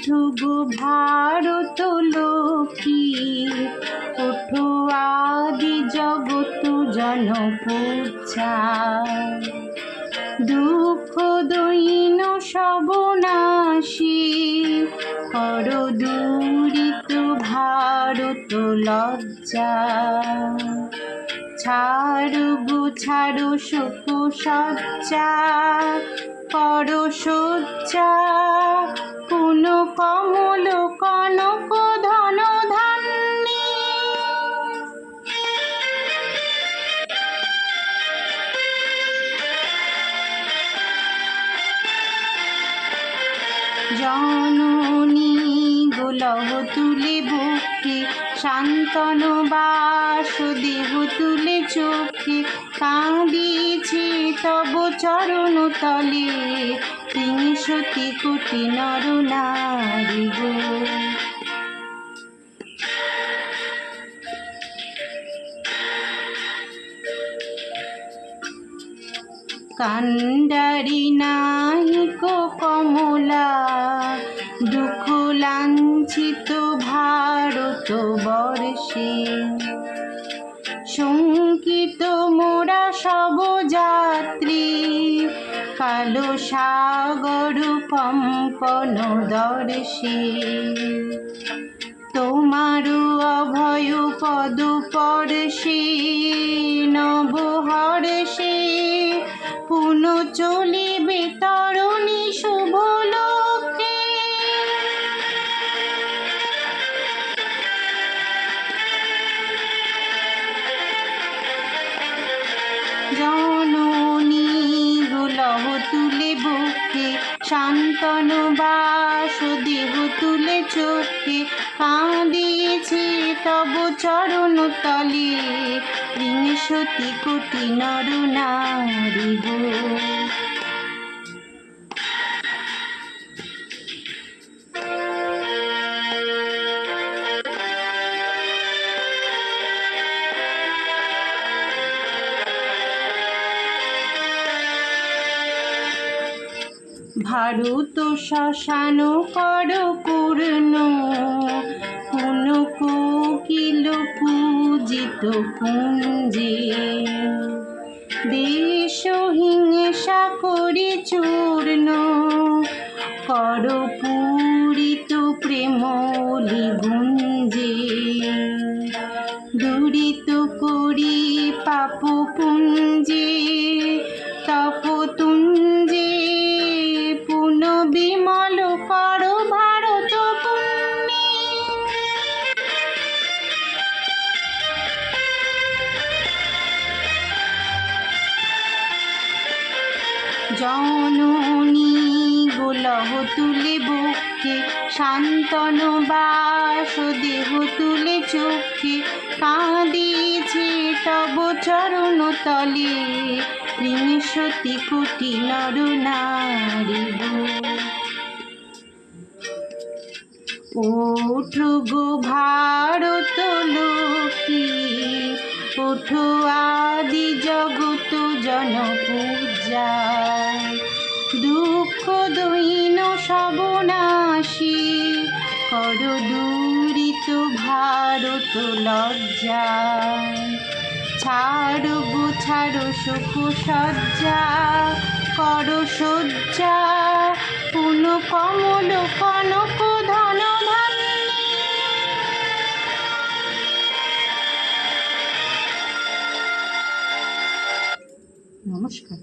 ওঠো গো ভারত লক্ষ্মী, ওঠো আদি জগৎ জনপূজা। দুঃখ দৈন্য সবনাশী, কর দূরিত ভারত লজ্জা। ছাড়ো গো ছাড়ো শোক সজ্জা, কর সজ্জা। পুন কমল কনক ধন ধান্যে, জননী গোলহ তুলে বুকে, শান্তন বাস দেহ তুলে চোখে। কাঁদিছে তব চরণ তলে, ৩০০ কোটি নর নারী গো। কান্ডারি নাহিক কমলা, দুঃখ লাঞ্ছিত ভারত বর্ষে। শঙ্কিত মোরা সব যাত্রী, কালো সাগর কম্পন দর্শে। তোমার অভয় পদ পরশে, নব হর্ষে। পুন চলিবে তরণী শুভ লোকে, জননী গোলহ তুলে বুকে, শান্তন বাস দেহ তুলে চোখে। কাঁদিছে তব চরণ তলে, ৩০০ কোটি নর নারী গো। ভারত শ্মশান কর পূর্ণ, পুন কোকিল পূজিত কুঞ্জে। দেশ হিংসা করি চূর্ণ, কর পূরিত প্রেমলি গুঞ্জে। দূরিত করি পাপ পুঞ্জে, তপ তুঞ্জে। পুন বিমল কর ভারত পুণ্যে, জননী গোলহ তুলে বুকে, শান্তন বাস দেহ তুলে চোখে। কাঁদিছে তব চরণ তলে, ৩০০ কোটি নর নারী গো। ওঠো গো ভারত লক্ষ্মী, ওঠো আদি জগৎ জনপূজা। দুঃখ দৈন্য সবনাশী, কর দূরিত ভারত লজ্জা। ছাড়ো গো ছাড়ো শোক সজ্জা, কর সজ্জা। পুন কমল কনক ধন ধান্যে। নমস্কার।